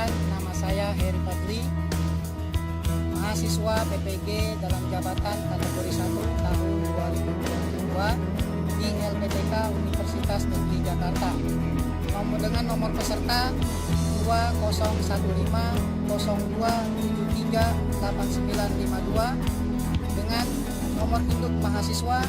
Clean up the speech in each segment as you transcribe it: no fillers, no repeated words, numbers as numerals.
Perkenalkan, nama saya Heri Fadli, mahasiswa PPG dalam jabatan kategori 1 tahun 2022 di LPTK Universitas Negeri Jakarta. Dengan nomor peserta 201502738952 dengan nomor induk mahasiswa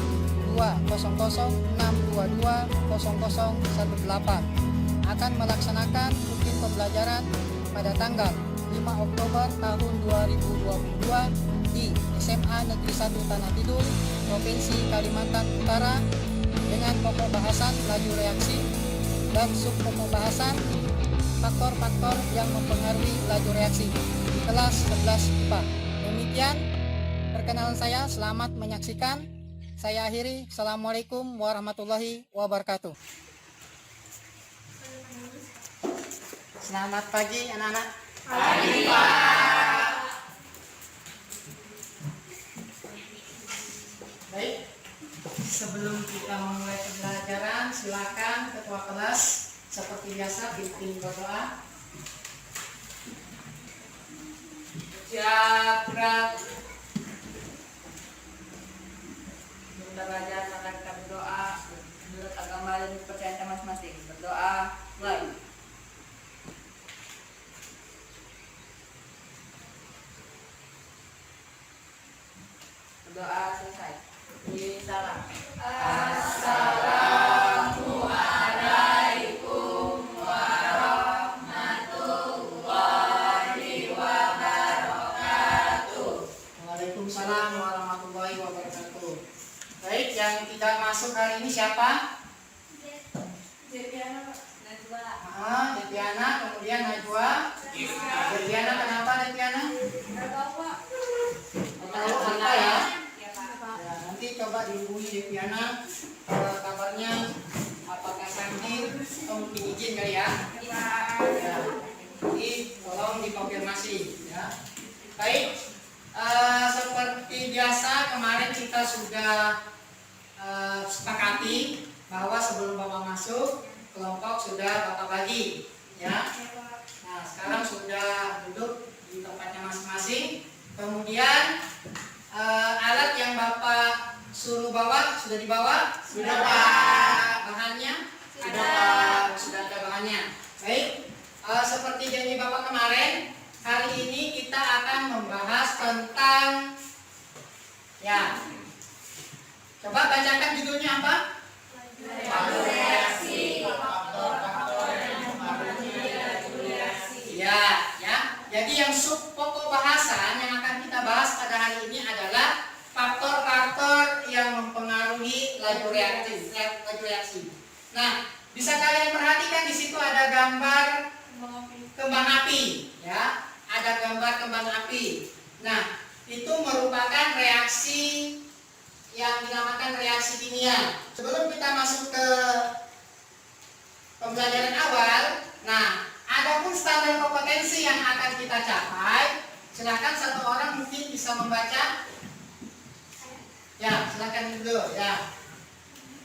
20062200018 akan melaksanakan rutin pembelajaran pada tanggal 5 Oktober tahun 2022 di SMA Negeri 1 Tanah Tidul, Provinsi Kalimantan Utara dengan pokok bahasan laju reaksi dan sub pokok bahasan faktor-faktor yang mempengaruhi laju reaksi di kelas 11 IPA. Demikian perkenalan saya, selamat menyaksikan. Saya akhiri. Assalamualaikum warahmatullahi wabarakatuh. Selamat pagi anak-anak. Pagi, Pak. Baik, sebelum kita memulai pembelajaran, silakan ketua kelas seperti biasa pimpin berdoa. Jabrak. Bentar belajar, maka kita berdoa. Menurut agama dan kepercayaan masing-masing. Berdoa, mulai. Berdoa selesai. Salam. Assalamualaikum warahmatullahi wabarakatuh. Waalaikumsalam warahmatullahi wabarakatuh. Baik, yang tidak masuk hari ini siapa? Deviana, Najwa. Deviana, kemudian Najwa. Deviana, kenapa Deviana? Tahu apa ya? Ya, nanti coba dihubungi Deviana, kabarnya apakah sakit atau mungkin izin kali ya? Ya, jadi tolong dikonfirmasi ya. Baik, seperti biasa kemarin kita sudah sepakati bahwa sebelum Bapak masuk kelompok sudah Bapak bagi ya. Nah, sekarang sudah duduk di tempatnya masing-masing. Kemudian alat yang Bapak suruh bawa sudah dibawa? Sudah Pak. Bahannya? Sudah Pak. Sudah ada bahannya. Baik, seperti janji Bapak kemarin, hari ini kita akan membahas tentang ya. Coba bacakan judulnya apa? Laju reaksi. Faktor-faktor yang mempengaruhi laju reaksi. Ya. Jadi yang sub pokok bahasan yang akan kita bahas pada hari ini adalah faktor-faktor yang mempengaruhi laju reaksi. Nah, bisa kalian perhatikan di situ ada gambar kembang api, ya. Ada gambar kembang api. Nah, itu merupakan reaksi yang dinamakan reaksi kimia. Sebelum kita masuk ke pembelajaran awal, nah, adapun standar kompetensi yang akan kita capai, silakan satu orang mungkin bisa membaca. Ya, silakan dulu ya.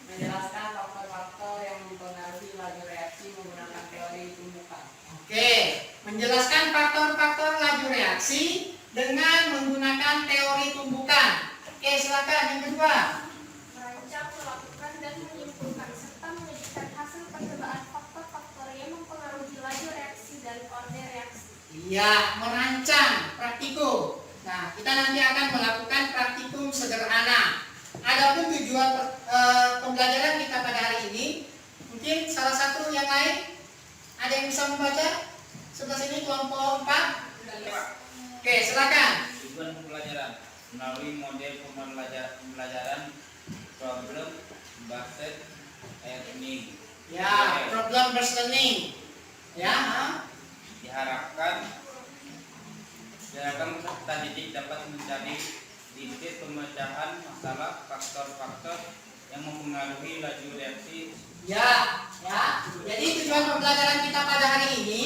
Menjelaskan faktor-faktor yang mempengaruhi laju reaksi menggunakan teori tumbukan. Oke, menjelaskan faktor-faktor laju reaksi dengan menggunakan teori tumbukan. Oke, silakan yang kedua. Merancang, melakukan, dan menyimpulkan serta menyajikan hasil percobaan faktor-faktor yang mempengaruhi laju reaksi dan orde reaksi. Iya, merancang, praktikum. Nah, kita nanti akan melakukan praktikum sederhana. Adapun tujuan pembelajaran kita pada hari ini, mungkin salah satu yang lain ada yang bisa membaca? Sebelah sini kelompok 4. Oke, silakan. Tujuan pembelajaran melalui model pembelajaran problem based learning. Ya, problem based learning. Ya, Diharapkan peserta didik dapat mencari titik pemecahan masalah faktor-faktor yang mempengaruhi laju reaksi. ya. Jadi tujuan pembelajaran kita pada hari ini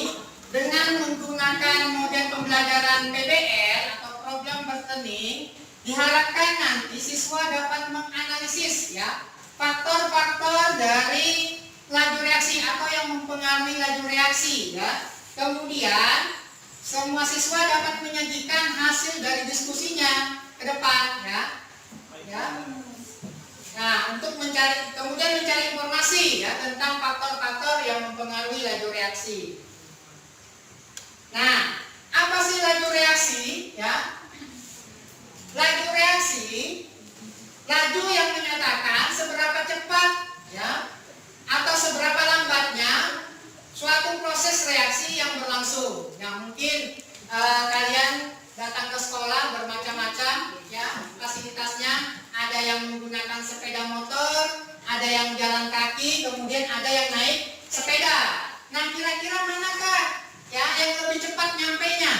dengan menggunakan model pembelajaran PBL atau problem based learning, diharapkan nanti siswa dapat menganalisis ya faktor-faktor dari laju reaksi atau yang mempengaruhi laju reaksi ya. Kemudian semua siswa dapat menyajikan hasil dari diskusinya ke depan, ya. Ya. Nah, untuk kemudian mencari informasi ya tentang faktor-faktor yang mempengaruhi laju reaksi. Nah, apa sih laju reaksi? Ya, laju reaksi, laju yang menyatakan seberapa cepat ya atau seberapa lambatnya suatu proses reaksi yang berlangsung. Yang mungkin kalian datang ke sekolah bermacam-macam ya fasilitasnya. Ada yang menggunakan sepeda motor, ada yang jalan kaki, kemudian ada yang naik sepeda. Nah, kira-kira manakah ya yang lebih cepat nyampainya?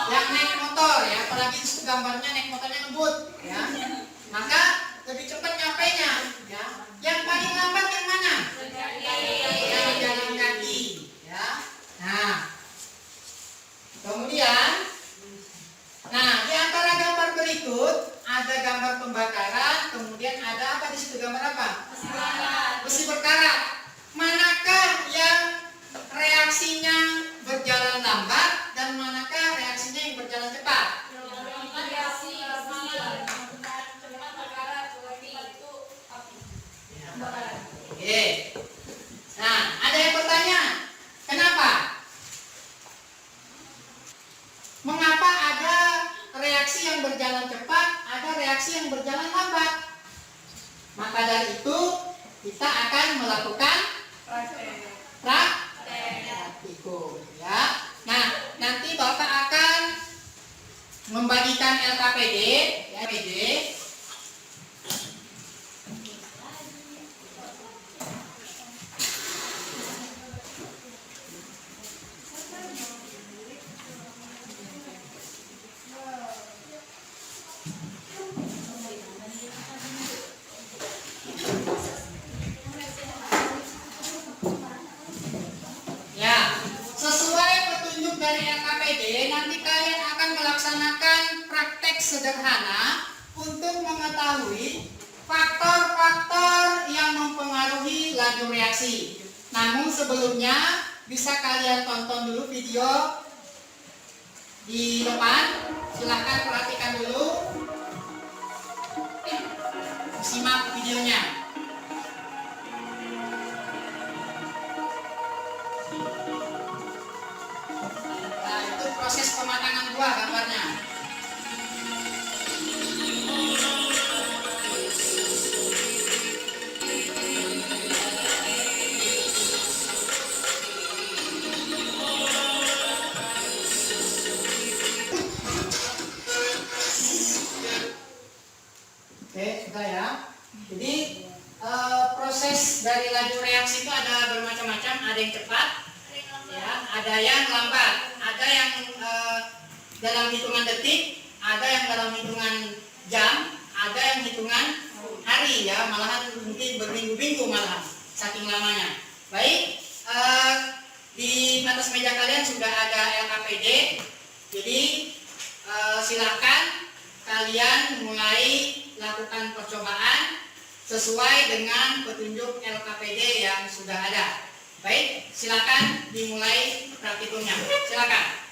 Yang naik motor ya, apalagi itu gambarnya naik motornya ngebut ya. Maka lebih cepat nyampainya ya. Yang paling lambat yang mana? Yang jalan kaki ya. Nah, kemudian di antara gambar berikut ada gambar pembakaran, kemudian ada apa di situ, gambar apa? Besi berkarat. Manakah yang reaksinya berjalan lambat dan manakah reaksinya yang berjalan cepat? Oke. Nah, ada yang bertanya, kenapa? Mengapa ada reaksi yang berjalan cepat, ada reaksi yang berjalan lambat? Maka dari itu kita akan melakukan praktikum ya. Nah, nanti Bapak akan membagikan LKPD ya, dari LKPD. Nanti kalian akan melaksanakan praktek sederhana untuk mengetahui faktor-faktor yang mempengaruhi laju reaksi. Namun sebelumnya bisa kalian tonton dulu video di depan. Silahkan perhatikan dulu, simak videonya. Proses pematangan buah gambarnya. Oke, sudah ya. Jadi proses dari laju reaksi itu ada bermacam-macam, ada yang cepat, ya, ada yang lambat. Ada yang dalam hitungan detik, ada yang dalam hitungan jam, ada yang hitungan hari ya, malahan mungkin berminggu-minggu malah saking lamanya. Baik, di atas meja kalian sudah ada LKPD, jadi silakan kalian mulai lakukan percobaan sesuai dengan petunjuk LKPD yang sudah ada. Baik, silakan dimulai praktikumnya. Silakan.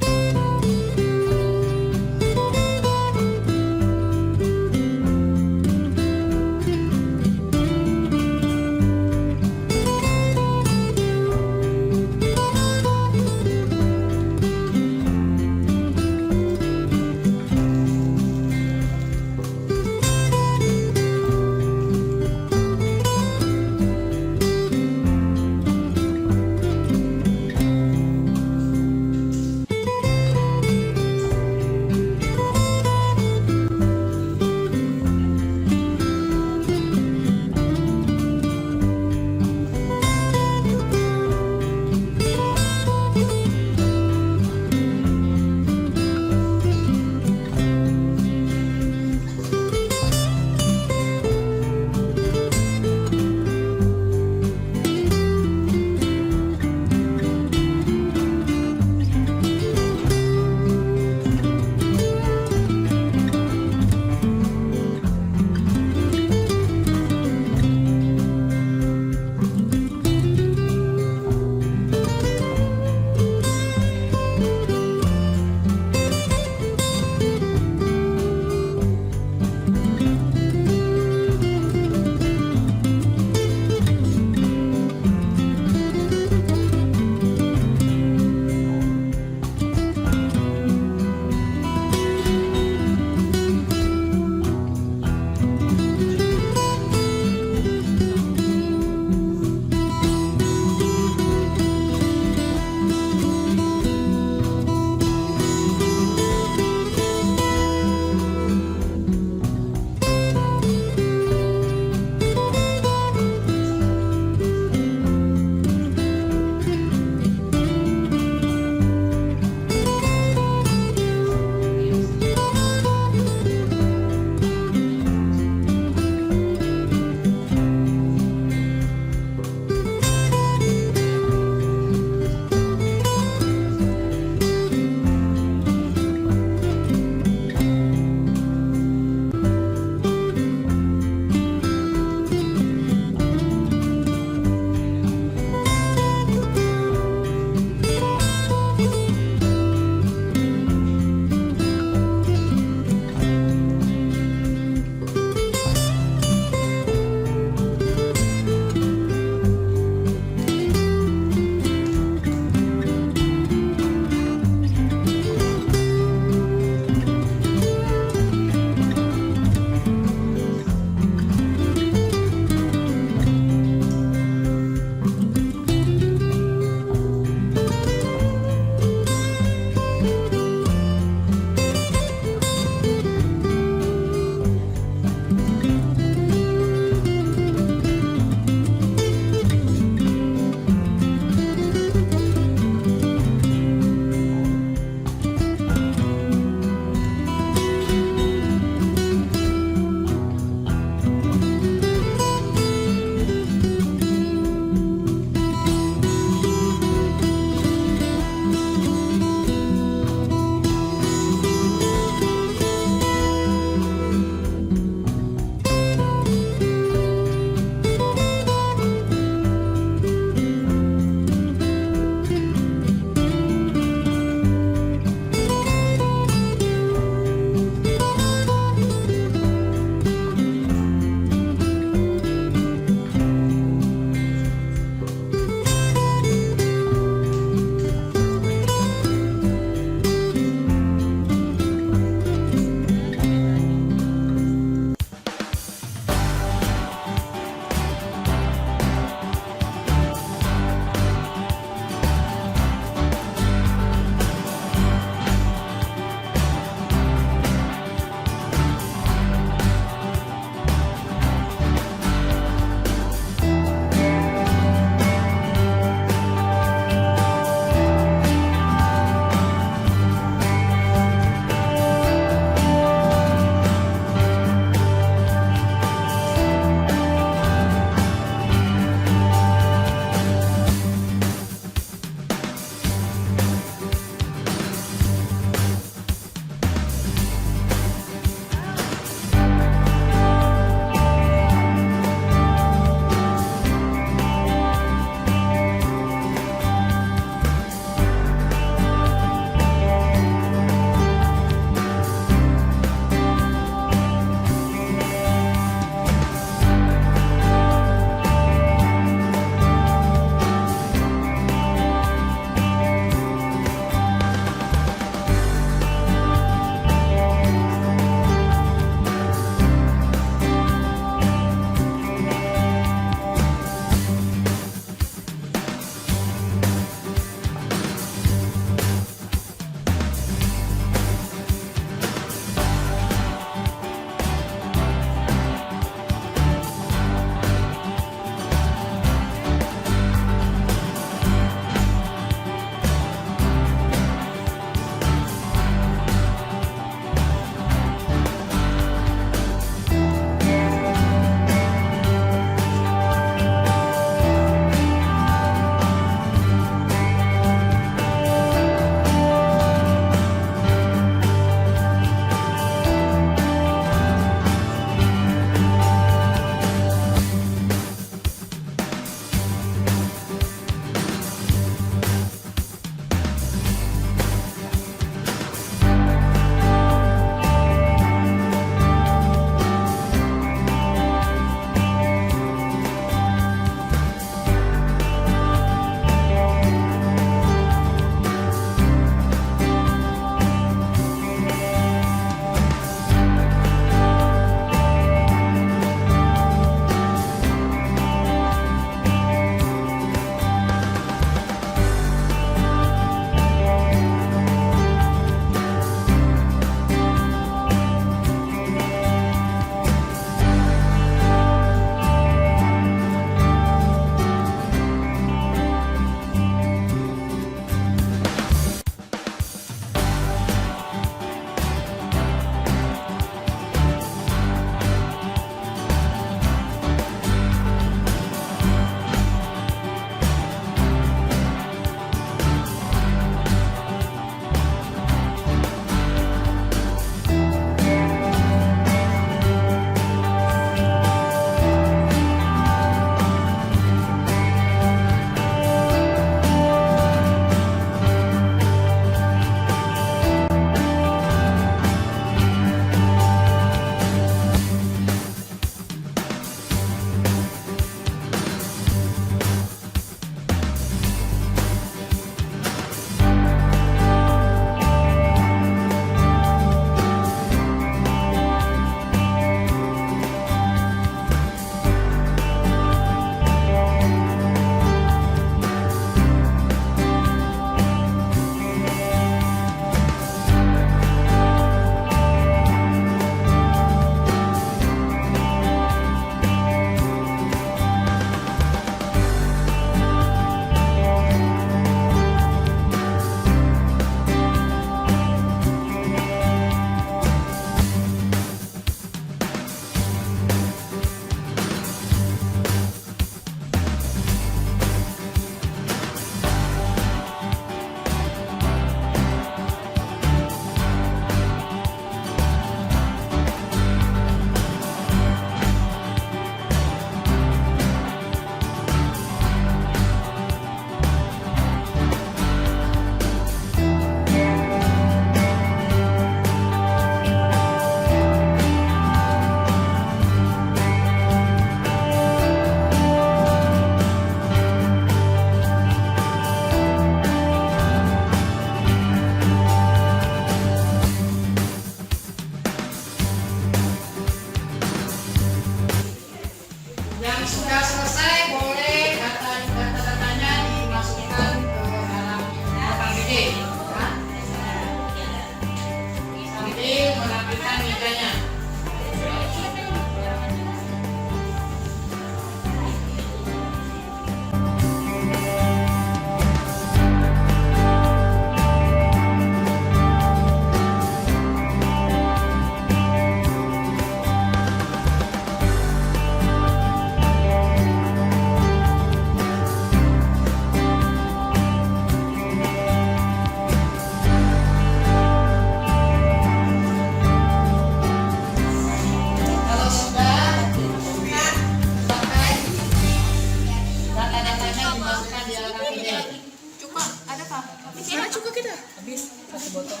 dah. Habis satu botol.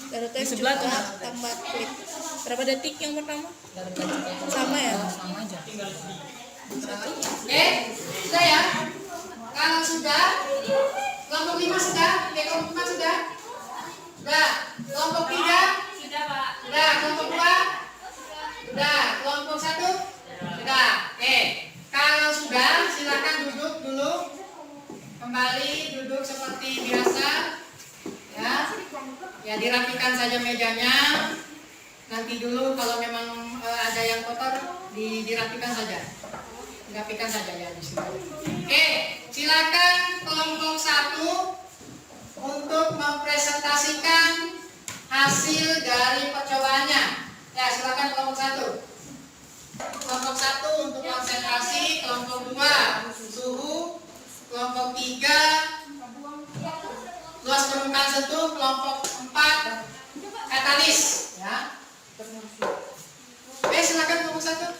Lalu Di sebelah tuh. tambah klip. Berapa detik yang pertama? Dalam kaca. Sama ya? Sama aja. Oke, sudah ya. Kalau sudah, kelompok 5 sudah, oke kelompok 5 sudah. Sudah, kelompok 3 Sudah, Pak. sudah, kelompok 2 sudah, kelompok 1 sudah. Oke, kalau sudah silakan duduk dulu. Kembali duduk seperti biasa. Ya, ya dirapikan saja mejanya. Nanti dulu kalau memang ada yang kotor dirapikan saja. Dirapikan saja ya di sini. Oke, silakan kelompok 1 untuk mempresentasikan hasil dari percobaannya. Ya, silakan kelompok 1. Kelompok 1 untuk konsentrasi, kelompok 2 suhu, kelompok 3 luas permukaan sentuh, kelompok 4 katalis. Ya. Oke, silakan kelompok 1.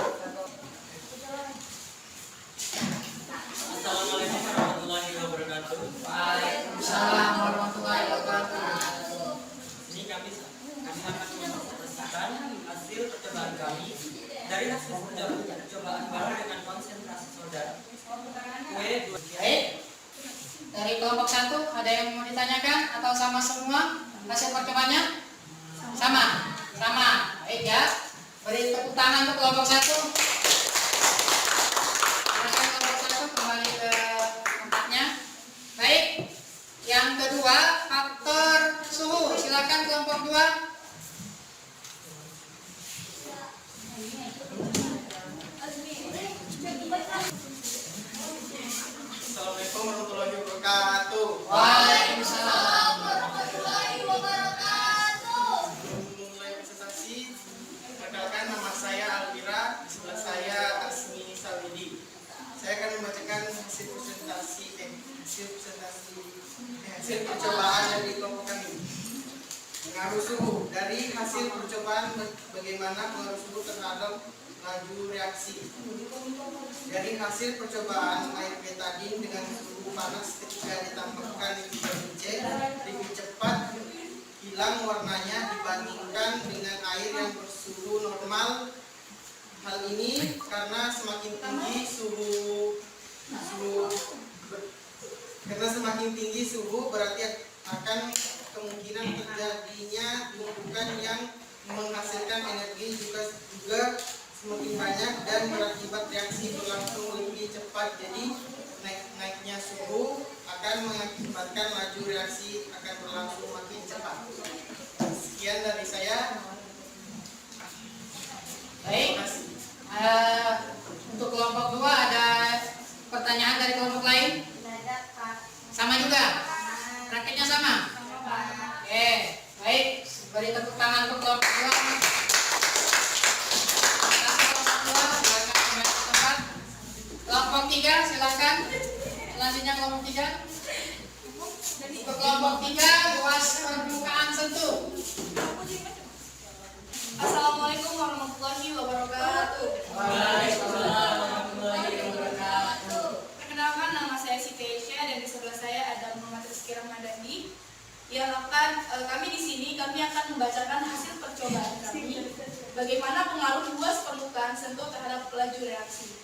Assalamualaikum warahmatullahi wabarakatuh. Waalaikumsalam warahmatullahi wabarakatuh. Ini kami akan mempresentasikan hasil percobaan kami dari hasil percobaan barang dengan konsentrasi soda kue 2. Baik. Dari kelompok 1 ada yang mau ditanyakan atau sama semua hasil percobaannya? Sama. Sama. Baik ya. Beri tepuk tangan untuk kelompok 1. Silakan kelompok 1 kembali ke tempatnya. Baik. Yang kedua, faktor suhu. Silakan kelompok 2. Assalamualaikum warahmatullahi wabarakatuh. Waalaikumsalam. Memulai presentasi, perkenalkan nama saya Alvira, di sebelah saya Asmi Sawidi. Saya akan membacakan hasil percobaan dari kelompok kami. Pengaruh suhu. Dari hasil percobaan bagaimana pengaruh suhu terhadap laju reaksi. Dari hasil percobaan air betadine dengan suhu panas ketika ditambahkan vitamin C lebih cepat hilang warnanya dibandingkan dengan air yang bersuhu normal. Hal ini karena semakin tinggi suhu berarti akan kemungkinan terjadinya tumbukan yang menghasilkan energi juga semakin banyak dan berakibat reaksi berlangsung lebih cepat. Jadi naiknya suhu akan mengakibatkan laju reaksi akan berlangsung makin cepat. Sekian dari saya. Baik. Untuk kelompok 2 ada pertanyaan dari kelompok lain? Sama juga? Rakitnya sama? Oke, baik. Beri tepuk tangan untuk kelompok 2. Kelompok 3 silakan. Selanjutnya kelompok 3. Untuk kelompok 3 luas permukaan sentuh. Assalamualaikum warahmatullahi wabarakatuh. Waalaikumsalam warahmatullahi wabarakatuh. Perkenalkan, nama saya Siti Aisyah dan di sebelah saya ada Muhammad Rizky Ramadhani. Yang akan kami di sini akan membacakan hasil percobaan kami bagaimana pengaruh luas permukaan sentuh terhadap laju reaksi.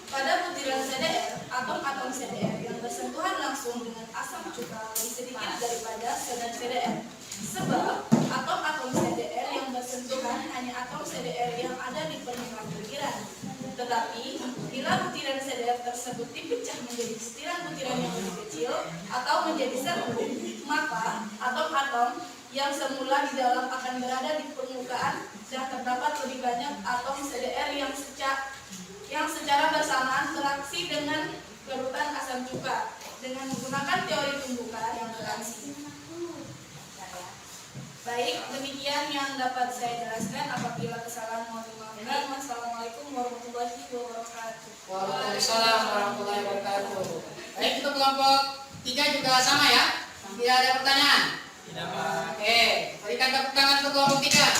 Pada butiran CDR, atom-atom CDR yang bersentuhan langsung dengan asam cuka lebih sedikit daripada sedang CDR. Sebab atom-atom CDR yang bersentuhan hanya atom CDR yang ada di permukaan butiran. Tetapi bila butiran CDR tersebut dipecah menjadi setiran-butiran yang lebih kecil atau menjadi satu, maka atom-atom yang semula di dalam akan berada di permukaan dan terdapat lebih banyak atom CDR yang secara bersamaan beraksi dengan larutan asam cuka dengan menggunakan teori tumbukan yang reaksi. Baik, demikian yang dapat saya jelaskan. Apabila kesalahan mohon dimaafkan. Wassalamualaikum warahmatullahi wabarakatuh. Waalaikumsalam warahmatullahi wabarakatuh. Baik, untuk kelompok 3 juga sama ya? Tidak ada pertanyaan? Tidak, Pak. Oke, berikan tepuk tangan untuk kelompok 3.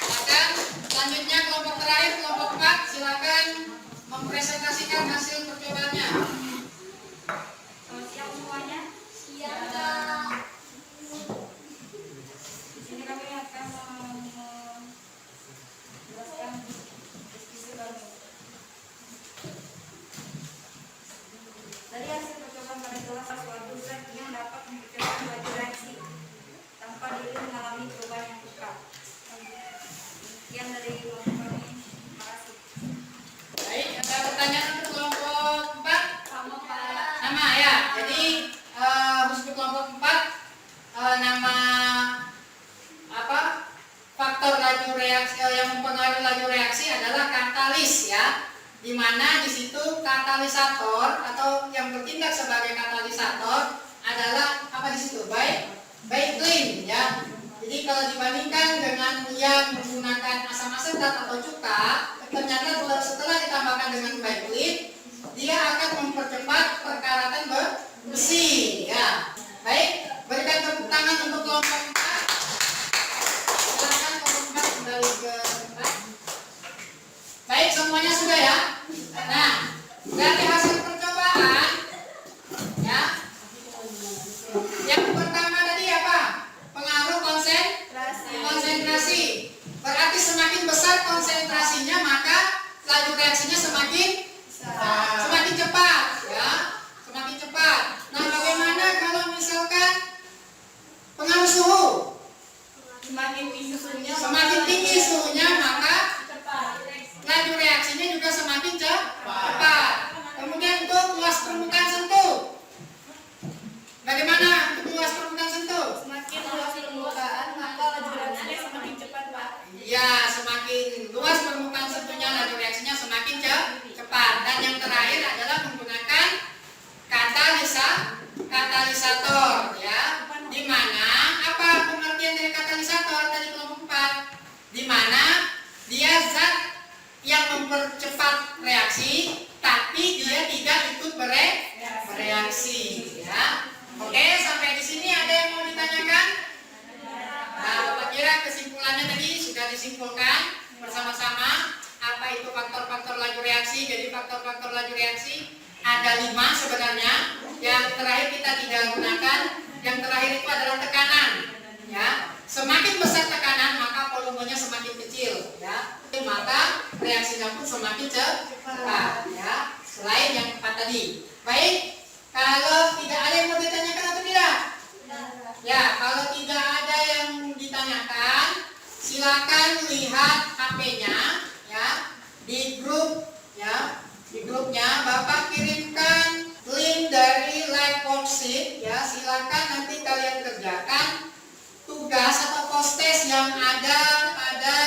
Silakan, selanjutnya kelompok terakhir, kelompok 4, silakan mempresentasikan hasil percobaannya. Ya, jadi khusus kelompok 4 nama faktor laju reaksi yang mempengaruhi laju reaksi adalah katalis ya. Di mana di situ katalisator atau yang bertindak sebagai katalisator adalah apa di situ? Baiklin ya. Jadi kalau dibandingkan dengan yang menggunakan asam asetat atau cuka, ternyata setelah ditambahkan dengan baiklin, dia akan mempercepat perkaratan besi ya. Baik, berikan tepuk tangan untuk kelompok 4. Silakan kelompok 4 kembali ke tempat. Baik, semuanya sudah ya. Nah, dari hasil percobaan ya. Yang pertama tadi apa? Pengaruh konsentrasi. Berarti semakin besar konsentrasinya maka laju reaksinya semakin cepat ya. Semakin cepat. Nah, bagaimana kalau misalkan pengaruh suhu? Semakin Semakin tinggi suhunya maka laju reaksinya juga semakin cepat. Kemudian untuk luas permukaan sentuh. Bagaimana untuk luas permukaan sentuh? Semakin luas permukaan maka laju reaksinya semakin cepat, Pak. Ya, semakin luas permukaan sentuhnya laju reaksinya semakin cepat. Dan yang terakhir adalah menggunakan katalisator ya. Di mana apa pengertian dari katalisator tadi kelompok 4? Di mana dia zat yang mempercepat reaksi tapi dia tidak ikut bereaksi ya. Oke, sampai di sini ada yang mau ditanyakan? Nah, Bapak kira kesimpulannya tadi sudah disimpulkan bersama-sama apa itu faktor-faktor laju reaksi. Jadi faktor-faktor laju reaksi ada 5 sebenarnya. Yang terakhir kita tidak gunakan. Yang terakhir itu adalah tekanan ya. Semakin besar tekanan maka volumenya semakin kecil ya. Maka reaksinya pun semakin cepat ya. Selain yang 4 tadi. Baik, kalau tidak ada yang mau ditanyakan atau tidak? Ya, kalau tidak ada yang ditanyakan, silakan lihat HP-nya ya di grup ya. Di grupnya Bapak kirimkan link dari live worksheet ya. Silakan nanti kalian kerjakan tugas atau postes yang ada pada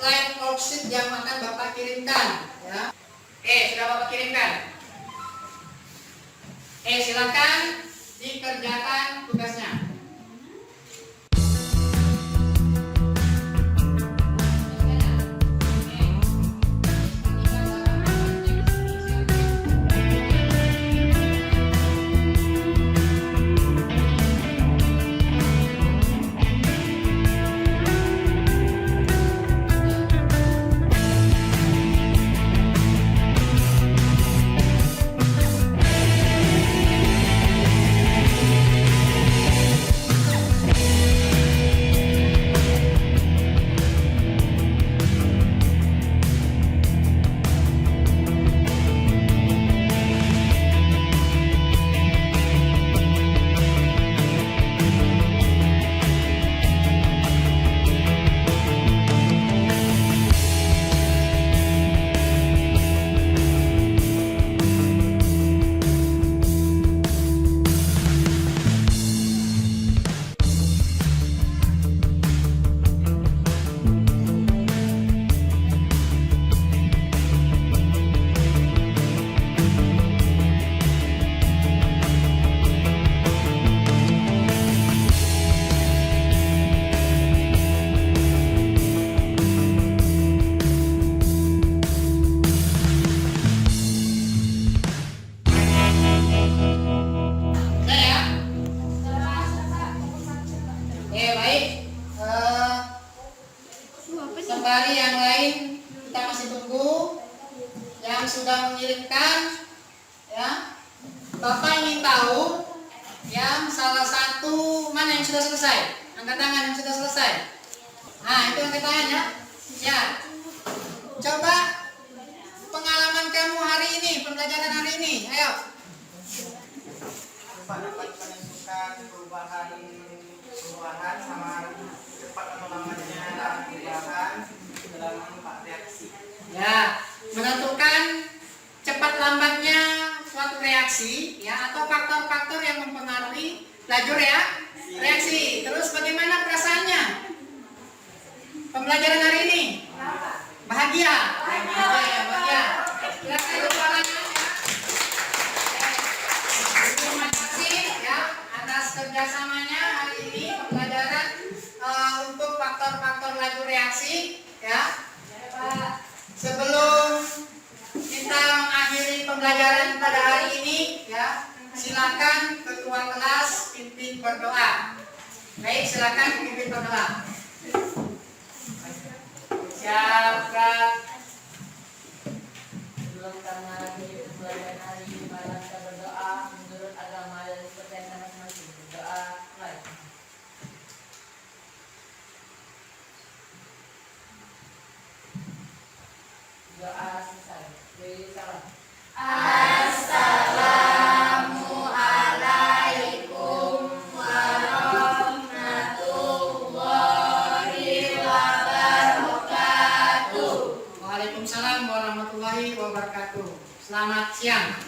live worksheet yang akan Bapak kirimkan ya. Sudah Bapak kirimkan? Silakan dikerjakan tugasnya. Sembari yang lain kita masih tunggu yang sudah mengirimkan ya. Bapak ingin tahu yang salah satu mana yang sudah selesai? Angkat tangan yang sudah selesai. Nah, itu angkat tangan ya. Ya. Coba pengalaman kamu hari ini, pembelajaran hari ini. Ayo. Bapak dapat menentukan perubahan sama cepat atau lambatnya perubahan dalam reaksi. Ya, menentukan cepat lambatnya suatu reaksi reaksi ya atau faktor-faktor yang mempengaruhi laju reaksi. Terus bagaimana perasaannya? Pembelajaran hari ini? Bahagia. Bahagia. Silakan pertanyaannya. Terima kasih ya atas kerjasamanya hari ini pembelajaran untuk faktor-faktor laju reaksi ya. Sebelum kita mengakhiri pembelajaran pada hari ini ya, silakan ketua kelas pimpin berdoa. Baik, silakan pimpin berdoa. Siapa? Sebelum kita mengakhiri pembelajaran hari ini, mari kita berdoa menurut agama dan kepercayaan masing-masing. Berdoa, mulai. Doa selesai. Beri salam. Assalamualaikum warahmatullahi wabarakatuh. Waalaikumsalam warahmatullahi wabarakatuh. Selamat siang.